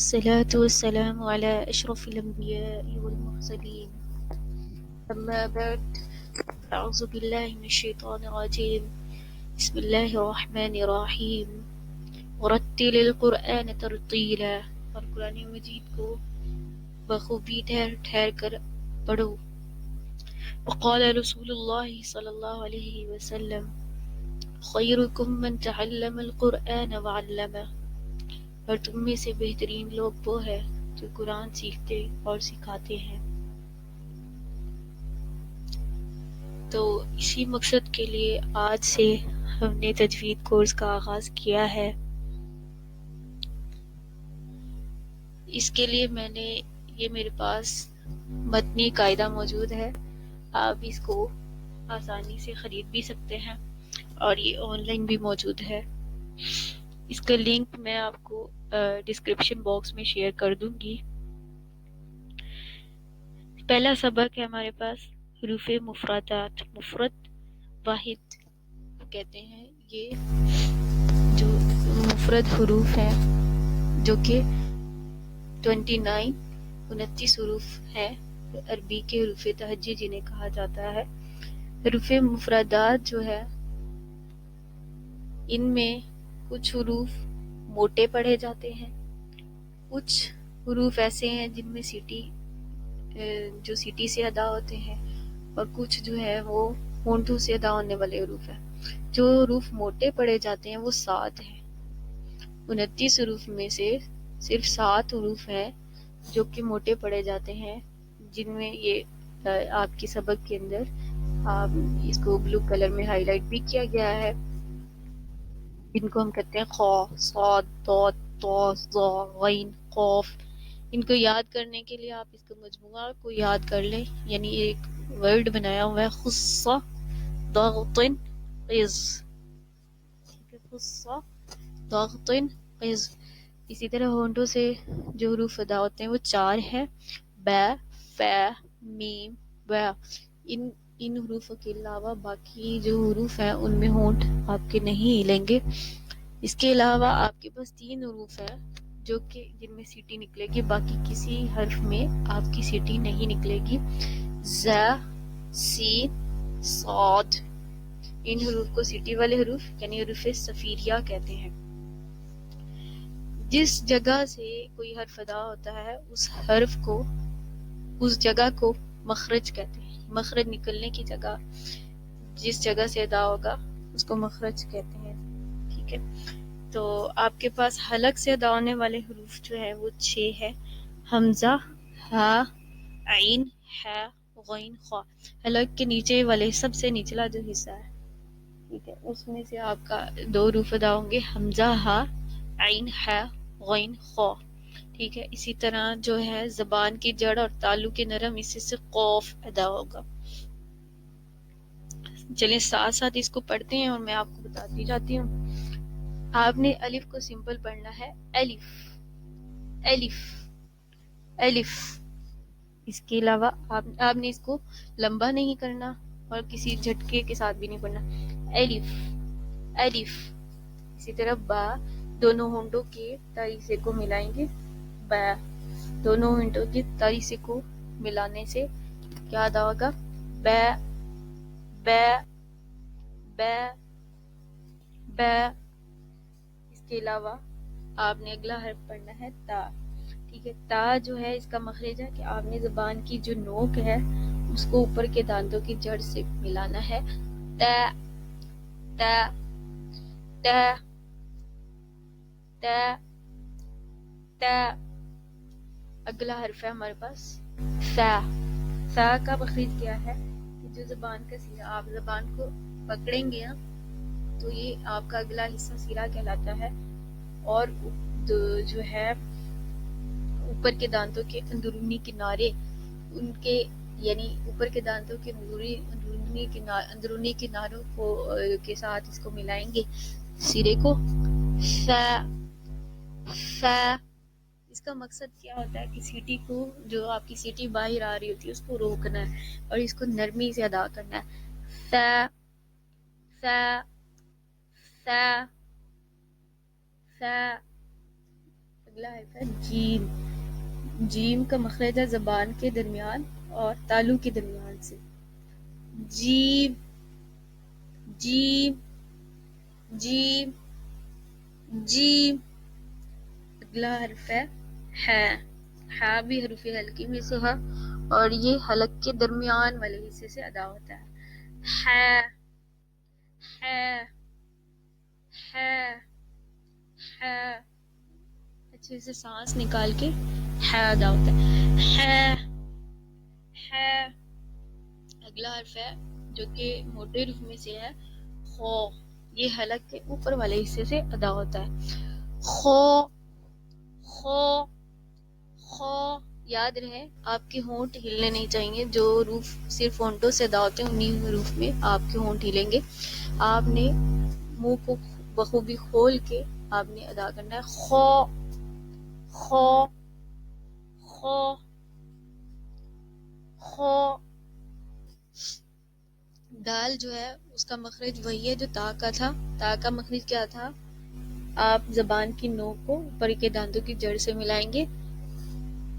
والصلاة والسلام على أشرف الأنبياء والمرسلين. أما بعد، أعوذ بالله من الشيطان الرجيم. بسم الله الرحمن الرحيم. ورتل القرآن ترتیلا، اور قرآن مجید کو بخوبی ٹھہر ٹھہر کر پڑھو. وقال رسول اللہ صلی اللہ علیہ وسلم: خیرکم من تعلم القرآن وعلمہ، اور تم میں سے بہترین لوگ وہ ہے جو قرآن سیکھتے اور سکھاتے ہیں. تو اسی مقصد کے لیے آج سے ہم نے تجوید کورس کا آغاز کیا ہے. اس کے لیے میں نے یہ میرے پاس متنی قاعدہ موجود ہے. آپ اس کو آسانی سے خرید بھی سکتے ہیں اور یہ آن لائن بھی موجود ہے. اس کا لنک میں آپ کو ڈسکرپشن باکس میں شیئر کر دوں گی. پہلا سبق ہے ہمارے پاس حروف مفردات. مفرد واحد کہتے ہیں یہ جو مفرد حروف ہیں، جو کہ 29 حروف ہیں، عربی کے حروف تہجی جنہیں کہا جاتا ہے. حروف مفردات جو ہے ان میں کچھ حروف موٹے پڑھے جاتے ہیں، کچھ حروف ایسے ہیں جن میں جو سیٹی سے ادا ہوتے ہیں، اور کچھ جو ہے وہ ہونٹوں سے ادا ہونے والے حروف ہیں. جو حروف موٹے پڑھے جاتے ہیں وہ 7 ہیں. 29 حروف میں سے صرف 7 حروف ہیں جو کہ موٹے پڑھے جاتے ہیں، جن میں یہ آپ کے سبق کے اندر اس کو بلو کلر میں ہائی لائٹ بھی کیا گیا ہے، جن کو ہم کہتے ہیں خا، صاد، ضاد، طا، ظا، غین، قاف. ان کو یاد کرنے کے لیے آپ اس کو مجموعہ کو یاد کر لیں. یعنی ایک ورڈ بنایا ہوا ہے، خصہ ضغط قز. ٹھیک ہے، خصہ ضغط قز. اسی طرح ہونٹوں سے جو حروف ادا ہوتے ہیں وہ 4 ہیں، با، فا، میم، با. ان حروفوں کے علاوہ باقی جو حروف ہیں ان میں ہونٹ آپ کے نہیں ہلیں گے. اس کے علاوہ آپ کے پاس 3 حروف ہیں جو کہ جن میں سیٹی نکلے گی، باقی کسی حرف میں آپ کی سیٹی نہیں نکلے گی. ز، سین، صاد. ان حروف کو سیٹی والے حروف یعنی حروف صفیریہ کہتے ہیں. جس جگہ سے کوئی حرف ادا ہوتا ہے اس حرف کو، اس جگہ کو مخرج کہتے ہیں. مخرج نکلنے کی جگہ، جس جگہ سے ادا ہوگا اس کو مخرج کہتے ہیں. ٹھیک ہے، تو آپ کے پاس حلق سے ادا ہونے والے حروف جو ہے وہ 6 ہے، حمزہ، ہا، عین، ہا، غین، خا. حلق کے نیچے والے سب سے نچلا جو حصہ ہے، ٹھیک ہے، اس میں سے آپ کا 2 حروف ادا ہوں گے، حمزہ، ہا، عین، ہا، غین، خا. ٹھیک ہے، اسی طرح جو ہے زبان کی جڑ اور تالو کے نرم حصے سے قوف ادا ہوگا. چلیں ساتھ ساتھ اس کو پڑھتے ہیں اور میں آپ کو بتاتی جاتی ہوں. آپ نے الف کو سمپل پڑھنا ہے، الف، الف، الف. اس کے علاوہ آپ نے اس کو لمبا نہیں کرنا اور کسی جھٹکے کے ساتھ بھی نہیں پڑھنا. الف، الف. اسی طرح با، دونوں ہونٹوں کے تاریخے کو ملائیں گے، با. دونوں ہونٹوں کے تاریخے کو ملانے سے کیا ادا ہوگا؟ با، با، با، با. اس کے علاوہ آپ نے اگلا حرف پڑھنا ہے تا. ٹھیک ہے، تا جو ہے اس کا مخرج ہے کہ آپ نے زبان کی جو نوک ہے اس کو اوپر کے دانتوں کی جڑ سے ملانا ہے. تا، تا، تا، تا، تا. اگلا حرف ہے ہمارے پاس فا. فا کا مخرج کیا ہے کہ جو زبان کا سیرا، آپ زبان کو پکڑیں گے نا تو یہ آپ کا اگلا حصہ سیرا کہلاتا ہے، اور جو ہے اوپر کے دانتوں کے اندرونی کنارے، ان کے یعنی اوپر کے دانتوں کے اندرونی کناروں کو کے ساتھ اس کو ملائیں گے سیرے کو. فا، فا. اس کا مقصد کیا ہوتا ہے کہ سیٹی کو، جو آپ کی سیٹی باہر آ رہی ہوتی ہے اس کو روکنا ہے اور اس کو نرمی سے ادا کرنا ہے. فا، فا، فا، فا. اگلا حرف ہے جیم. جیم کا مخرج ہے زبان کے درمیان اور تالو کے درمیان سے. جیم جیم جیم جیم. اگلا حرف ہے ہا بھی حروف حلقی میں سے ہے اور یہ حلق کے درمیان والے حصے سے ادا ہوتا ہے. ہے ہے ہے ہے. اچھے سے سانس نکال کے ہے ادا ہوتا ہے. ہے. اگلا حرف ہے جو کہ موٹے حروف میں سے ہے خو. یہ حلق کے اوپر والے حصے سے ادا ہوتا ہے. خو خو خو. یاد رہے آپ کے ہونٹ ہلنے نہیں چاہیے. جو حروف صرف ہونٹوں سے ادا ہوتے ہیں انہیں حروف میں آپ کے ہونٹ ہلیں گے. آپ نے منہ کو بخوبی کھول کے آپ نے ادا کرنا ہے. خو خو خو خو. دال جو ہے اس کا مخرج وہی ہے جو تا کا تھا. تا کا مخرج کیا تھا؟ آپ زبان کی نوک کو اوپر کے دانتوں کی جڑ سے ملائیں گے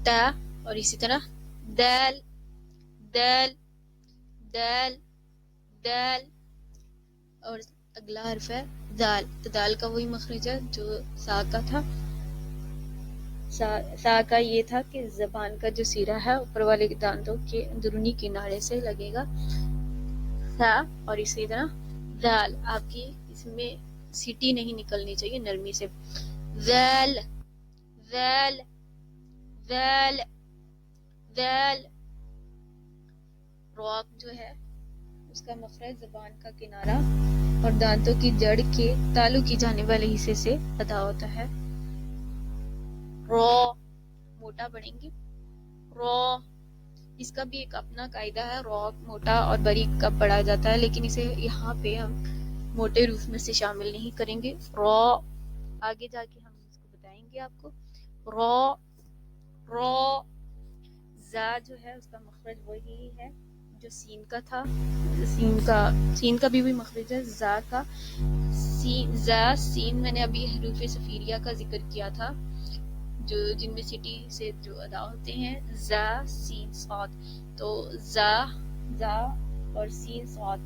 تا. اور اسی طرح دال دال دال دال. اور اگلا حرف ہے دال. تو دال کا وہی مخرج ہے جو سا کا تھا. سا کا یہ تھا کہ زبان کا جو سیرا ہے اوپر والے دانتوں کے اندرونی کنارے سے لگے گا سا. اور اسی طرح دال. آپ کی اس میں سیٹی نہیں نکلنی چاہیے نرمی سے. ذال ذال ذال ذال. رواب جو ہے اس کا مخرج زبان کا کنارہ اور دانتوں کی جڑ کے تالو کی جانے والے حصے سے ادا ہوتا ہے. رو. موٹا پڑھیں گے رو. اس کا بھی ایک اپنا قاعدہ ہے. رو موٹا اور باریک کب پڑھا جاتا ہے لیکن اسے یہاں پہ ہم موٹے حروف میں سے شامل نہیں کریں گے. رو. آگے جا کے ہم اس کو بتائیں گے آپ کو. رو رو. زا جو ہے اس کا مخرج وہی ہے جو سین کا تھا. سین کا بھی وہی مخرج ہے زا کا. زا سین میں نے ابھی حروف صفیریہ کا ذکر کیا تھا جو جن میں سٹی سے جو ادا ہوتے ہیں. زا سین صاد. تو زا اور سین صاد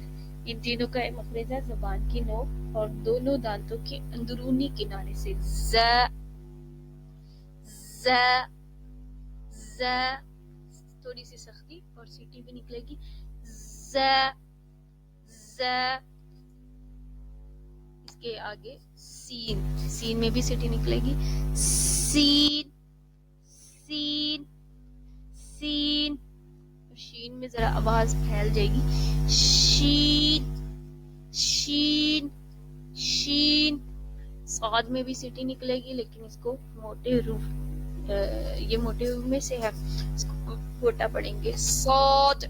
ان تینوں کا مخرج ہے زبان کی نوک اور دونوں دانتوں کے اندرونی کنارے سے. زا زا زا. تھوڑی سی سختی اور سیٹی بھی نکلے گی. زا زا. اس کے آگے سین میں بھی سیٹی نکلے گی. سین سین سین. شین میں ذرا آواز پھیل جائے گی. شین شین شین. صاد میں بھی سیٹی نکلے گی لیکن اس کو موٹے حروف یہ موٹے حروف میں سے ہے اس کو موٹا پڑھیں گے. صاد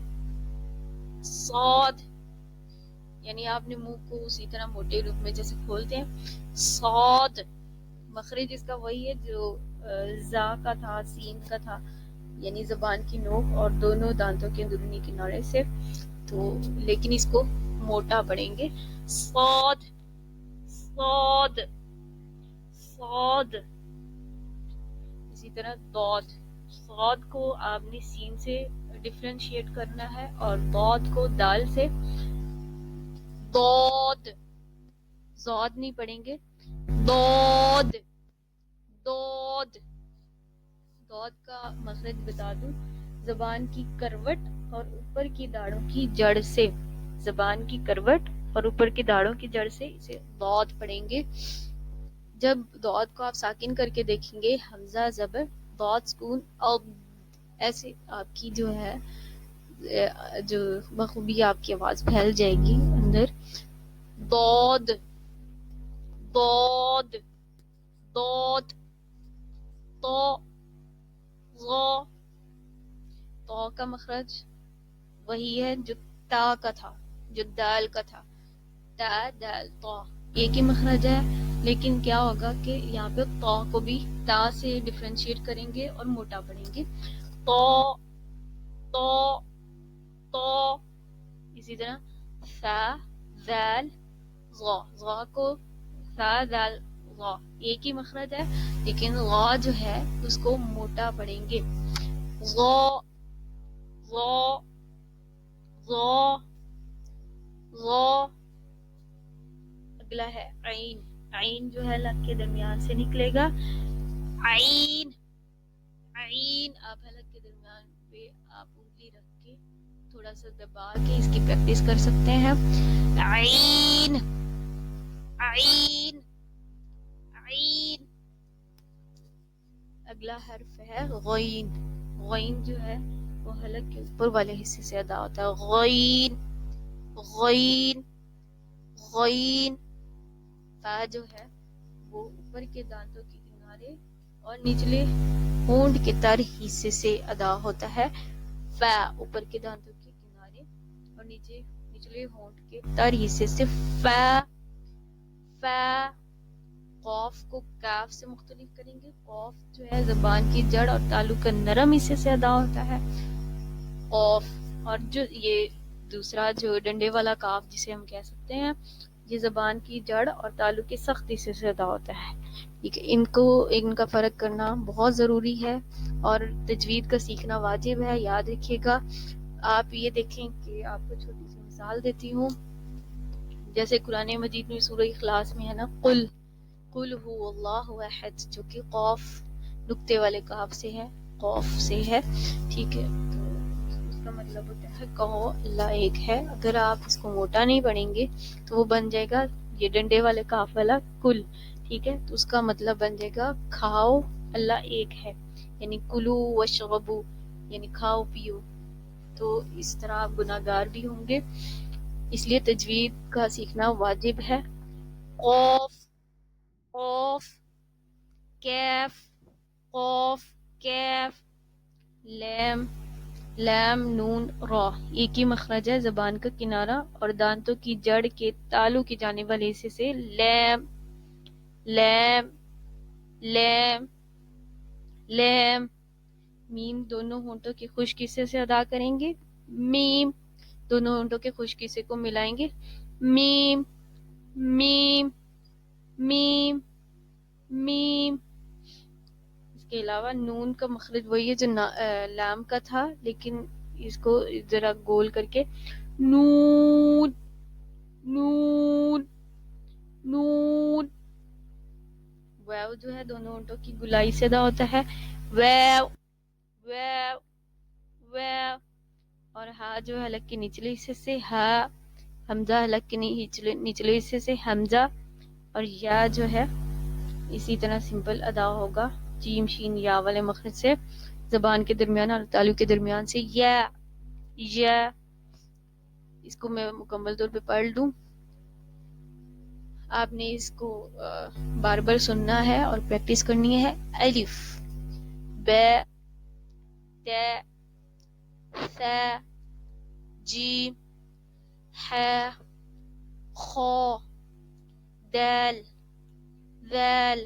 صاد. یعنی آپ نے منہ کو اسی طرح موٹے حروف میں جیسے کھولتے ہیں. صاد. مخرج اس کا وہی ہے جو زا کا تھا سین کا تھا یعنی زبان کی نوک اور دونوں دانتوں کے اندرونی کنارے سے. تو لیکن اس کو موٹا پڑھیں گے. صاد صاد صاد. اسی طرح دود. صاد کو آپ نے سین سے ڈفرینشیٹ کرنا ہے اور دود کو دال سے. دود. زود نہیں پڑھیں گے. دود دود. دود کا مخرج بتا دوں زبان کی کروٹ اور اوپر کی داڑھوں کی جڑ سے. زبان کی کروٹ اور اوپر کی داڑھوں کی جڑ سے اسے دود پڑھیں گے. جب دود کو آپ ساکن کر کے دیکھیں گے حمزہ زبر دود سکون اب ایسے آپ کی جو ہے جو بخوبی آپ کی آواز پھیل جائے گی اندر. دود دود دود. تو غو. تو کا مخرج وہی ہے جو تا کا تھا جو دال کا تھا. تا دال تو ایک ہی مخرج ہے لیکن کیا ہوگا کہ یہاں پہ تو کو بھی تا سے ڈفرینشیٹ کریں گے اور موٹا پڑھیں گے. تو تو تو. اسی طرح سا ذال غا. غا کو سا ذال غا ایک ہی مخرج ہے لیکن غا جو ہے اس کو موٹا پڑھیں گے. غا غا غا غا. اگلا ہے عین. عین جو ہے حلق کے درمیان سے نکلے گا. عین عین. آپ حلق کے درمیان پہ آپ انگلی رکھ کے تھوڑا سا دبا کے اس کی پریکٹس کر سکتے ہیں. عین عین عین. اگلا حرف ہے غین. غین جو ہے وہ حلق کے اوپر والے حصے سے ادا ہوتا ہے. غین غین غین. فا جو ہے وہ اوپر کے دانتوں کے کنارے اور نچلے ہونٹ کے تر حصے سے ادا ہوتا ہے. فا اوپر کے دانتوں کے کنارے اور نچلے ہونٹ کے تر حصے سے. فا فا. قوف کو کاف سے مختلف کریں گے. قوف جو ہے زبان کی جڑ اور تالو کا نرم حصے سے ادا ہوتا ہے. قوف. اور جو یہ دوسرا جو ڈنڈے والا کاف جسے ہم کہہ سکتے ہیں یہ زبان کی جڑ اور تالو کے سخت حصے سے ادا ہوتا ہے. ان کا فرق کرنا بہت ضروری ہے اور تجوید کا سیکھنا واجب ہے. یاد رکھیے گا. آپ یہ دیکھیں کہ آپ کو چھوٹی سی مثال دیتی ہوں. جیسے قرآن مجید میں سورہ اخلاص میں ہے نا قل قل هو اللہ احد جو کہ قوف نقطے والے کاف سے ہے. قوف سے ہے. ٹھیک ہے. تو اس کا مطلب ہوتا ہے کہو اللہ ایک ہے. اگر آپ اس کو موٹا نہیں پڑھیں گے تو وہ بن جائے گا یہ ڈنڈے والے کاف والا کل. ٹھیک ہے. تو اس کا مطلب بن جائے گا کھاؤ اللہ ایک ہے. یعنی کلو وشربو یعنی کھاؤ پیو. تو اس طرح آپ گناہگار بھی ہوں گے. اس لیے تجوید کا سیکھنا واجب ہے. قوف قوف کیف قوف کیف. لام لام نون را ایک ہی مخرج ہے زبان کا کنارہ اور دانتوں کی جڑ کے تالو کی جانب والے حصے سے. لام لام لام لام. میم دونوں ہونٹوں کے خشک حصے سے ادا کریں گے. میم دونوں ہونٹوں کے خشک حصے کو ملائیں گے. میم میم میم میم. اس کے علاوہ نون کا مخرج وہی ہے جو لام کا تھا لیکن اس کو ذرا گول کر کے نون نون نون. واو جو ہے دونوں ہونٹوں کی گلائی سے ادا ہوتا ہے. واو واو واو. اور ہا جو ہے حلق کے نچلے حصے سے ہا. حمزہ حلق کے نچلے حصے سے حمزہ. اور یا جو ہے اسی طرح سمپل ادا ہوگا جیم شین یا والے مخرج سے زبان کے درمیان اور تالو کے درمیان سے. یا یا. اس کو میں مکمل طور پہ پڑھ لوں. آپ نے اس کو بار بار سننا ہے اور پریکٹس کرنی ہے. الف ب ت ث جیم ح خ دال ذال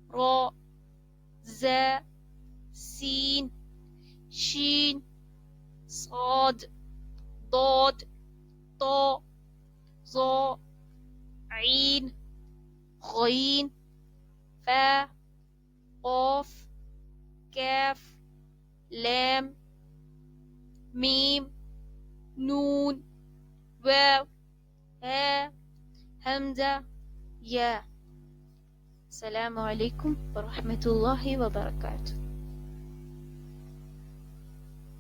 را ز سین شین صاد ضاد طاء ظاء عین غین فا قاف کاف لام میم نون واو ہا حمزہ یا. السلام علیکم ورحمۃ اللہ وبرکاتہ.